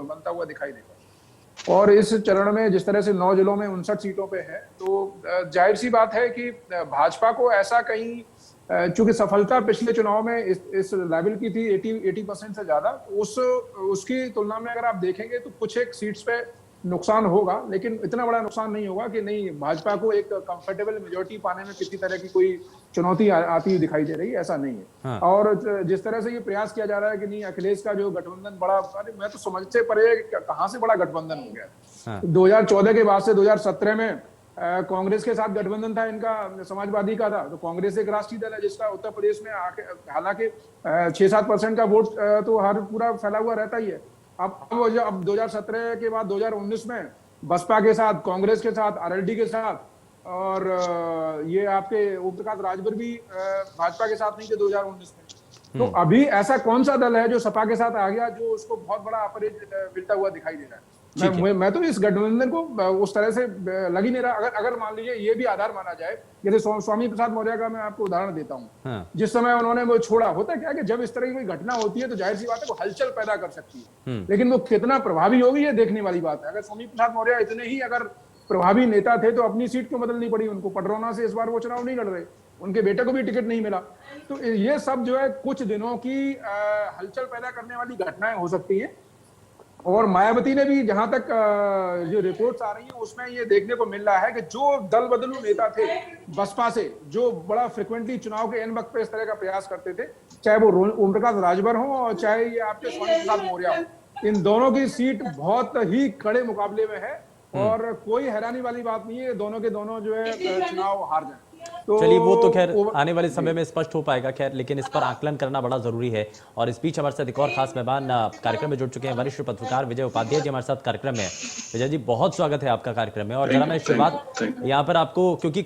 B: बनता हुआ दिखाई देगा। और इस चरण में जिस तरह से 9 जिलों में 59 सीटों पे है, तो जाहिर सी बात है कि भाजपा को ऐसा कहीं, चूंकि सफलता पिछले चुनाव में इस लेवल की थी 80% से ज्यादा, उसकी तुलना में अगर आप देखेंगे तो कुछ एक सीट्स पे नुकसान होगा, लेकिन इतना बड़ा नुकसान नहीं होगा कि नहीं भाजपा को एक कंफर्टेबल मेजोरिटी पाने में किसी तरह की कोई चुनौती आती हुई दिखाई दे रही है, ऐसा नहीं है। हाँ। और जिस तरह से ये प्रयास किया जा रहा है कि नहीं अखिलेश का जो गठबंधन बड़ा, अरे मैं तो समझ से परे कहां से बड़ा गठबंधन हो गया। हाँ। 2014 के बाद से 2017 में कांग्रेस के साथ गठबंधन था इनका, समाजवादी का था। तो कांग्रेस एक राष्ट्रीय दल है जिसका उत्तर प्रदेश में हालांकि 6-7% का वोट तो हर पूरा फैला हुआ रहता ही है। अब 2017 के बाद 2019 में बसपा के साथ, कांग्रेस के साथ, आरएलडी के साथ, और ये आपके ओम प्रकाश राजभर भी भाजपा के साथ नहीं थे 2019 में। तो अभी ऐसा कौन सा दल है जो सपा के साथ आ गया जो उसको बहुत बड़ा अपरेज मिलता हुआ दिखाई दे रहा है? मैं तो इस गठबंधन को उस तरह से लग ही नहीं रहा। अगर मान लीजिए ये भी आधार माना जाए, जैसे स्वामी प्रसाद मौर्य का मैं आपको उदाहरण देता हूँ। हाँ। जिस समय उन्होंने वो छोड़ा, होता क्या कि जब इस तरह की कोई घटना होती है तो जाहिर सी बात है वो हलचल पैदा कर सकती है, लेकिन वो कितना प्रभावी होगी ये देखने वाली बात है। अगर स्वामी प्रसाद मौर्य इतने ही अगर प्रभावी नेता थे तो अपनी सीट क्यों बदलनी पड़ी उनको? पडरौना से इस बार वो चुनाव नहीं लड़ रहे, उनके बेटे को भी टिकट नहीं मिला। तो ये सब जो है कुछ दिनों की हलचल पैदा करने वाली घटनाएं हो सकती हैं। और मायावती ने भी, जहां तक जो रिपोर्ट्स आ रही हैं उसमें ये देखने को मिल रहा है कि जो दल बदलू नेता थे बसपा से, जो बड़ा फ्रिक्वेंटली चुनाव के एन वक्त पे इस तरह का प्रयास करते थे, चाहे वो ओम प्रकाश राजभर हो और चाहे ये आपके स्वामी प्रसाद मौर्य हो, इन दोनों की सीट बहुत ही कड़े मुकाबले में है। और कोई हैरानी वाली बात नहीं है, दोनों के दोनों जो है चुनाव हार जाए। तो
A: चलिए वो तो खैर आने वाले समय में स्पष्ट हो पाएगा, खैर, लेकिन इस पर आकलन करना बड़ा जरूरी है। और इस बीच हमारे साथ एक और खास मेहमान कार्यक्रम में जुड़ चुके हैं, वरिष्ठ पत्रकार विजय उपाध्याय जी हमारे साथ कार्यक्रम में। विजय जी, बहुत स्वागत है आपका कार्यक्रम में। और जरा मैं शुरुआत यहाँ पर आपको, क्योंकि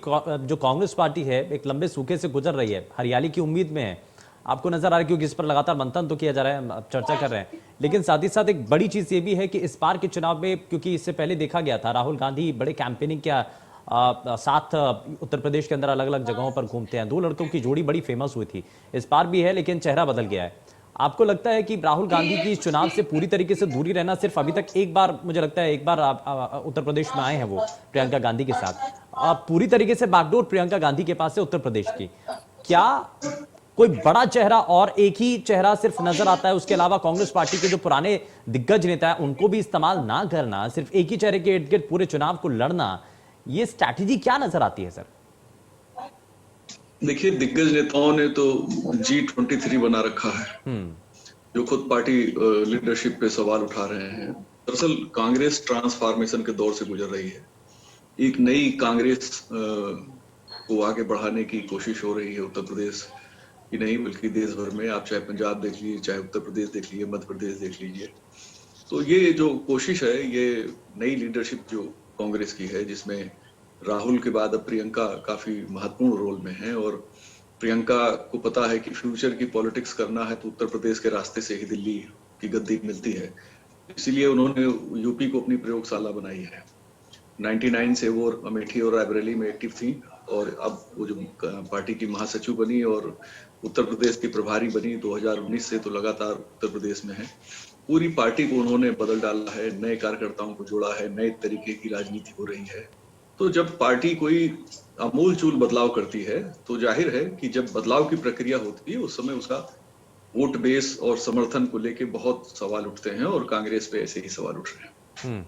A: जो कांग्रेस पार्टी है एक लंबे सूखे से गुजर रही है, हरियाली की उम्मीद में है, आपको नजर आ रहा है, क्योंकि इस पर लगातार मंथन तो किया जा रहा है, चर्चा कर रहे हैं, लेकिन साथ ही साथ एक बड़ी चीज ये भी है कि इस बार के चुनाव में, क्योंकि इससे पहले देखा गया था राहुल गांधी बड़े कैंपेनिंग क्या साथ उत्तर प्रदेश के अंदर अलग अलग जगहों पर घूमते हैं, 2 लड़कों की जोड़ी बड़ी फेमस हुई थी, इस बार भी है लेकिन चेहरा बदल गया है। आपको लगता है कि राहुल गांधी की इस चुनाव से पूरी तरीके से दूरी रहना सिर्फ अभी तक एक बार, मुझे लगता है एक बार उत्तर प्रदेश में आए हैं वो प्रियंका गांधी के साथ, पूरी तरीके से बागडोर प्रियंका गांधी के पास है उत्तर प्रदेश की, क्या कोई बड़ा चेहरा और एक ही चेहरा सिर्फ नजर आता है, उसके अलावा कांग्रेस पार्टी के जो पुराने दिग्गज नेता है उनको भी इस्तेमाल ना करना, सिर्फ एक ही चेहरे के इर्द गिर्द पूरे चुनाव को लड़ना, ये स्ट्रैटेजी क्या नजर आती है सर?
D: देखिए, दिग्गज नेताओं ने तो G23 बना रखा है, जो खुद पार्टी लीडरशिप पे सवाल उठा रहे हैं। दरअसल कांग्रेस ट्रांसफॉर्मेशन के दौर से गुजर रही है। एक नई कांग्रेस को आगे बढ़ाने की कोशिश हो रही है उत्तर प्रदेश ही नहीं बल्कि देश भर में। आप चाहे पंजाब देख लीजिए, चाहे उत्तर प्रदेश देख लीजिए, मध्य प्रदेश देख लीजिए, तो ये जो कोशिश है, ये नई लीडरशिप जो कांग्रेस की है, जिसमें राहुल के बाद अब प्रियंका काफी महत्वपूर्ण रोल में है, और प्रियंका को पता है कि फ्यूचर की पॉलिटिक्स करना है तो उत्तर प्रदेश के रास्ते से ही दिल्ली की गद्दी मिलती है। इसीलिए उन्होंने यूपी को अपनी प्रयोगशाला बनाई है। 99 से वो अमेठी और रायबरेली में एक्टिव थी, और अब वो जो पार्टी की महासचिव बनी और उत्तर प्रदेश की प्रभारी बनी 2019 से, तो लगातार उत्तर प्रदेश में है। पूरी पार्टी को उन्होंने बदल डाला है, नए कार्यकर्ताओं को जोड़ा है, नए तरीके की राजनीति हो रही है। तो जब पार्टी कोई आमूलचूल बदलाव करती है तो जाहिर है कि जब बदलाव की प्रक्रिया होती है उस समय उसका वोट बेस और समर्थन को लेके बहुत सवाल उठते हैं, और कांग्रेस पे ऐसे ही सवाल उठ रहे हैं।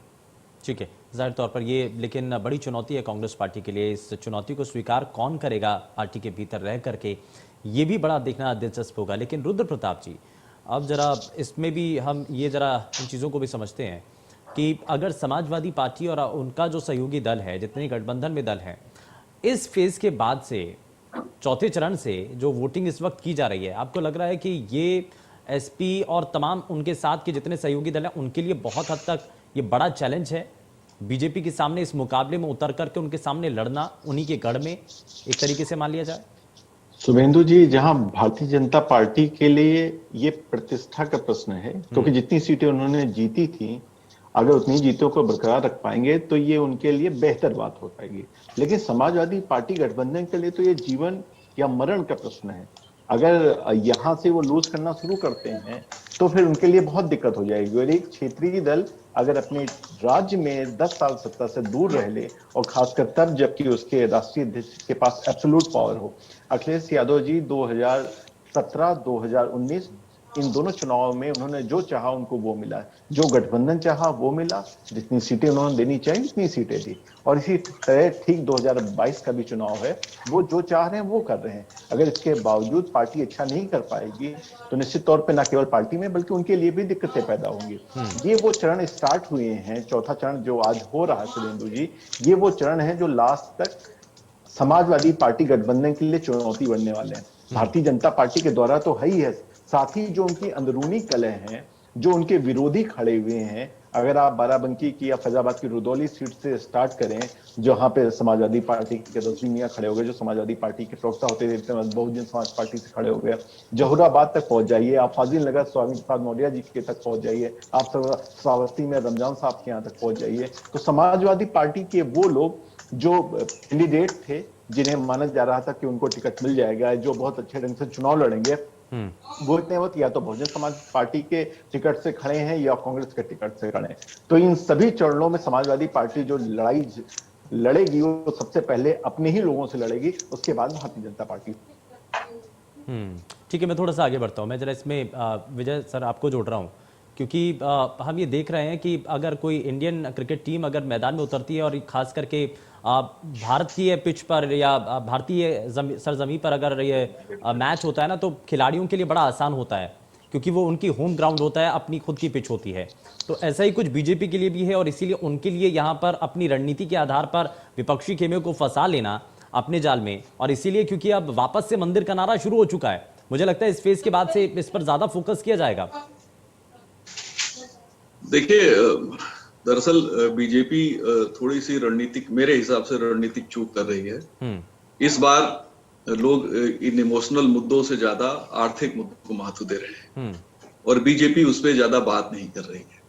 A: ठीक है, जाहिर तौर पर ये लेकिन बड़ी चुनौती है कांग्रेस पार्टी के लिए। इस चुनौती को स्वीकार कौन करेगा पार्टी के भीतर रह करके, ये भी बड़ा देखना दिलचस्प होगा। लेकिन रुद्र प्रताप जी, अब जरा इसमें भी हम ये जरा इन चीज़ों को भी समझते हैं कि अगर समाजवादी पार्टी और उनका जो सहयोगी दल है, जितने गठबंधन में दल हैं, इस फेज के बाद से, चौथे चरण से जो वोटिंग इस वक्त की जा रही है, आपको लग रहा है कि ये एसपी और तमाम उनके साथ के जितने सहयोगी दल हैं उनके लिए बहुत हद तक ये बड़ा चैलेंज है बीजेपी के सामने, इस मुकाबले में उतर करके उनके सामने लड़ना, उन्हीं के गढ़ में एक तरीके से मान लिया जाए?
C: शुभेंदु जी, जहां भारतीय जनता पार्टी के लिए ये प्रतिष्ठा का प्रश्न है, क्योंकि जितनी सीटें उन्होंने जीती थी, अगर उतनी जीतों को बरकरार रख पाएंगे तो ये उनके लिए बेहतर बात हो पाएगी। लेकिन समाजवादी पार्टी गठबंधन के लिए तो ये जीवन या मरण का प्रश्न है। अगर यहां से वो लूज करना शुरू करते हैं तो फिर उनके लिए बहुत दिक्कत हो जाएगी। और एक क्षेत्रीय दल अगर अपने राज्य में 10 साल सत्ता से दूर रह ले, और खासकर तब जबकि उसके राष्ट्रीय अध्यक्ष के पास एब्सोल्यूट पावर हो। अखिलेश यादव जी 2017, 2019 इन दोनों चुनावों में उन्होंने जो चाहा उनको वो मिला, जो गठबंधन चाहा वो मिला, जितनी सीटें उन्होंने देनी चाहिए उतनी सीटें दी। और इसी तरह ठीक 2022 का भी चुनाव है, वो जो चाह रहे हैं वो कर रहे हैं। अगर इसके बावजूद पार्टी अच्छा नहीं कर पाएगी तो निश्चित तौर पे न केवल पार्टी में बल्कि उनके लिए भी दिक्कतें पैदा होंगी। ये वो चरण स्टार्ट हुए हैं, चौथा चरण जो आज हो रहा है शुभेंदु जी, ये वो चरण है जो लास्ट तक समाजवादी पार्टी गठबंधन के लिए चुनौती बनने वाले हैं। भारतीय जनता पार्टी के द्वारा तो है ही है, साथ ही जो उनकी अंदरूनी कलह हैं, जो उनके विरोधी खड़े हुए हैं। अगर आप बाराबंकी की या फैजाबाद की रुदौली सीट से स्टार्ट करें, जहां पे समाजवादी पार्टी के रजवी मियां खड़े हो गए, जो समाजवादी पार्टी के प्रवक्ता होते थे, बहुजन समाज पार्टी से खड़े हो गए। जहुराबाद तक पहुंच जाइए, आप फाजिल नगर स्वामी प्रसाद मौर्य जी के तक पहुंच जाइए, आप श्रावस्ती में रमजान साहब के यहाँ तक पहुंच जाइए। तो समाजवादी पार्टी के वो लोग जो कैंडिडेट थे, जिन्हें माना जा रहा था कि उनको टिकट मिल जाएगा, जो बहुत अच्छे ढंग से चुनाव लड़ेंगे, वो इतने वक्त या तो बहुजन समाज पार्टी के टिकट से खड़े हैं या कांग्रेस के टिकट से खड़े हैं। तो इन सभी चरणों में समाजवादी पार्टी जो लड़ाई लड़ेगी वो सबसे पहले अपने ही लोगों से लड़ेगी, उसके बाद भारतीय जनता पार्टी।
A: ठीक है, मैं थोड़ा सा आगे बढ़ता हूं। मैं जरा इसमें विजय सर आपको जोड़ रहा हूं, क्योंकि हम ये देख रहे हैं कि अगर कोई इंडियन क्रिकेट टीम अगर मैदान में उतरती है और खास करके भारतीय पिच पर या भारतीय सरजमी पर अगर ये मैच होता है ना, तो खिलाड़ियों के लिए बड़ा आसान होता है, क्योंकि वो उनकी होम ग्राउंड होता है, अपनी खुद की पिच होती है। तो ऐसा ही कुछ बीजेपी के लिए भी है, और इसीलिए उनके लिए यहाँ पर अपनी रणनीति के आधार पर विपक्षी खेमे को फंसा लेना अपने जाल में, और इसीलिए क्योंकि अब वापस से मंदिर का नारा शुरू हो चुका है, मुझे लगता है इस फेज के बाद से इस पर ज्यादा फोकस किया जाएगा।
D: देखिए, दरअसल बीजेपी थोड़ी सी रणनीतिक, मेरे हिसाब से रणनीतिक चूक कर रही है। इस बार लोग इन इमोशनल मुद्दों से ज्यादा आर्थिक मुद्दों को महत्व दे रहे हैं, और बीजेपी उस पर ज्यादा बात नहीं कर रही है।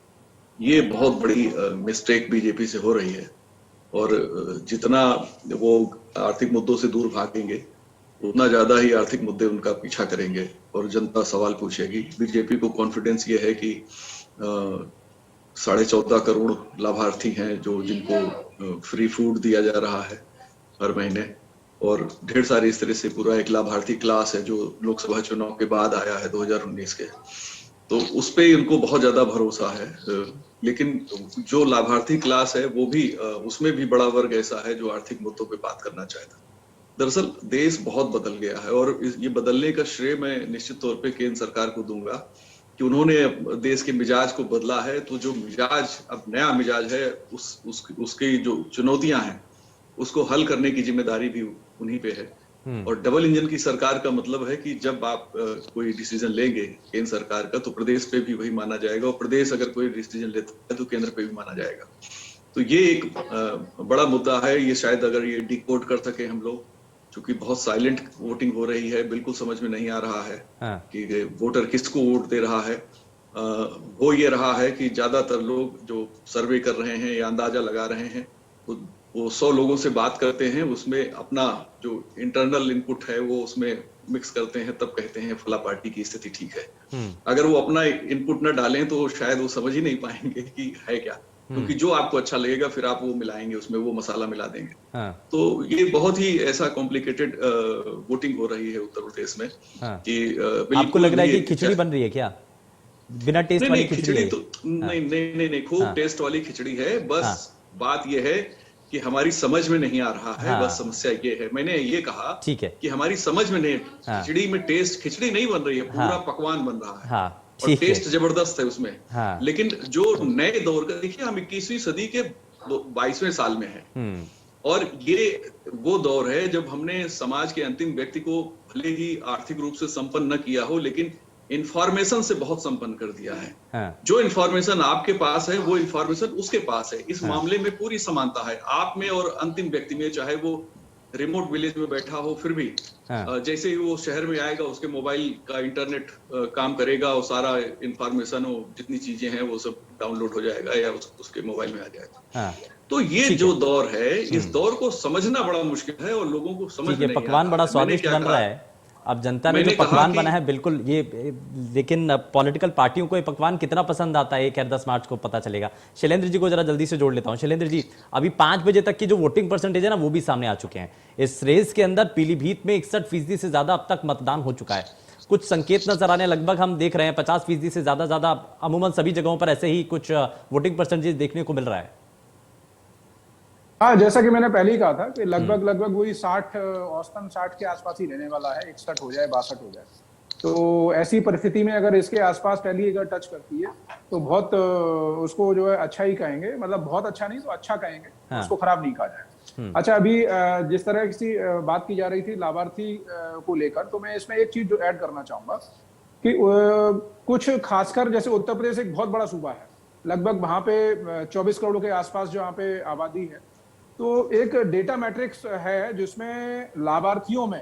D: ये बहुत बड़ी मिस्टेक बीजेपी से हो रही है, और जितना वो आर्थिक मुद्दों से दूर भागेंगे उतना ज्यादा ही आर्थिक मुद्दे उनका पीछा करेंगे और जनता सवाल पूछेगी। बीजेपी को कॉन्फिडेंस ये है कि 14.5 करोड़ लाभार्थी हैं जो जिनको फ्री फूड दिया जा रहा है हर महीने, और ढेर सारी इस तरह से पूरा एक लाभार्थी क्लास है जो लोकसभा चुनाव के बाद आया है 2019 के, तो उस पे उनको बहुत ज्यादा भरोसा है। लेकिन जो लाभार्थी क्लास है वो भी उसमें भी बड़ा वर्ग ऐसा है जो आर्थिक मुद्दों पे बात करना चाहता है। दरअसल देश बहुत बदल गया है और ये बदलने का श्रेय मैं निश्चित तौर पे केंद्र सरकार को दूंगा कि उन्होंने देश के मिजाज को बदला है। तो जो मिजाज अब नया मिजाज है उसकी जो चुनौतियां हैं उसको हल करने की जिम्मेदारी भी उन्हीं पे है। और डबल इंजन की सरकार का मतलब है कि जब आप कोई डिसीजन लेंगे केंद्र सरकार का तो प्रदेश पे भी वही माना जाएगा, और प्रदेश अगर कोई डिसीजन लेता है तो केंद्र पे भी माना जाएगा। तो ये एक बड़ा मुद्दा है। ये शायद अगर ये डिकोड कर सके हम लोग, क्योंकि बहुत साइलेंट वोटिंग हो रही है, बिल्कुल समझ में नहीं आ रहा है कि वोटर किसको वोट दे रहा है। हो ये रहा है कि ज्यादातर लोग जो सर्वे कर रहे हैं या अंदाजा लगा रहे हैं वो 100 लोगों से बात करते हैं, उसमें अपना जो इंटरनल इनपुट है वो उसमें मिक्स करते हैं, तब कहते हैं फला पार्टी की स्थिति ठीक है। अगर वो अपना इनपुट न डालें तो शायद वो समझ ही नहीं पाएंगे कि है क्या, क्योंकि जो आपको अच्छा लगेगा फिर आप वो मिलाएंगे, उसमें वो मसाला मिला देंगे। तो ये बहुत ही ऐसा कॉम्प्लिकेटेड वोटिंग हो रही है उत्तर प्रदेश में कि
A: आपको लग रहा है कि खिचड़ी बन रही है क्या? बिना टेस्ट वाली खिचड़ी
D: तो नहीं, खूब टेस्ट वाली खिचड़ी है। बस बात ये है कि हमारी समझ में नहीं आ रहा है। बस समस्या ये है, मैंने ये कहा
A: ठीक है कि
D: हमारी समझ में नहीं, खिचड़ी में टेस्ट, खिचड़ी नहीं बन रही है, पूरा पकवान बन रहा है और टेस्ट जबरदस्त है उसमें। लेकिन जो नए दौर का देखिए, हम 21वीं सदी के 22वें साल में हैं और ये वो दौर है जब हमने समाज के अंतिम व्यक्ति को भले ही आर्थिक रूप से संपन्न न किया हो, लेकिन इंफॉर्मेशन से बहुत संपन्न कर दिया है। जो इंफॉर्मेशन आपके पास है वो इंफॉर्मेशन उसके पास है। इस मामले में पूरी समानता है आप में और अंतिम व्यक्ति में, चाहे वो रिमोट विलेज में बैठा हो फिर भी जैसे ही वो शहर में आएगा उसके मोबाइल का इंटरनेट काम करेगा और सारा इंफॉर्मेशन हो, जितनी चीजें हैं वो सब डाउनलोड हो जाएगा या उसके मोबाइल में आ जाएगा। तो ये जो दौर है, इस दौर को समझना बड़ा मुश्किल है और लोगों को समझ नहीं आ रहा।
A: पकवान बड़ा स्वादिष्ट बन रहा है। अब जनता ने जो पकवान बना है बिल्कुल ये, लेकिन पॉलिटिकल पार्टियों को ये पकवान कितना पसंद आता है 1-10 मार्च को पता चलेगा। शैलेंद्र जी को जरा जल्दी से जोड़ लेता हूं। शैलेंद्र जी, अभी 5 बजे तक की जो वोटिंग परसेंटेज है ना वो भी सामने आ चुके हैं। इस रेस के अंदर पीलीभीत में 61% से ज्यादा अब तक मतदान हो चुका है। कुछ संकेत नजर आने, लगभग हम देख रहे हैं 50% से ज्यादा अमूमन सभी जगहों पर ऐसे ही कुछ वोटिंग परसेंटेज देखने को मिल रहा है।
B: हाँ, जैसा कि मैंने पहले ही कहा था कि लगभग वही 60, औसतन 60 के आसपास ही रहने वाला है, 61 हो जाए 62 हो जाए। तो ऐसी परिस्थिति में अगर इसके आसपास टैली अगर टच करती है तो बहुत उसको जो है अच्छा ही कहेंगे, मतलब बहुत अच्छा नहीं तो अच्छा कहेंगे, उसको खराब नहीं कहा जाए। अच्छा, अभी जिस तरह की बात की जा रही थी लाभार्थी को लेकर, तो मैं इसमें एक चीज जो ऐड करना चाहूंगा कि कुछ खासकर जैसे उत्तर प्रदेश एक बहुत बड़ा सूबा है, लगभग वहां पे 24 करोड़ के आसपास जहाँ पे आबादी है। तो एक डेटा मैट्रिक्स है जिसमें लाभार्थियों में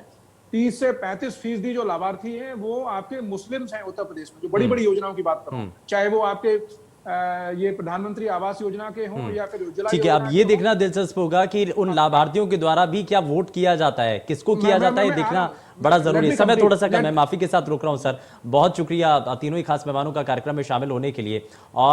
B: 30 से 35% जो लाभार्थी हैं वो आपके मुस्लिम्स हैं उत्तर प्रदेश में, जो बड़ी बड़ी योजनाओं की बात कर रहा हूं, चाहे वो आपके ये प्रधानमंत्री आवास योजना के हों या फिर उज्ज्वला।
A: ठीक है, अब ये देखना दिलचस्प होगा कि उन लाभार्थियों के द्वारा भी क्या वोट किया जाता है, किसको किया जाता है, देखना बड़ा जरूरी है। समय थोड़ा सा कम है, माफी के साथ रोक रहा हूं सर। बहुत शुक्रिया तीनों ही खास मेहमानों का कार्यक्रम में शामिल होने के लिए। और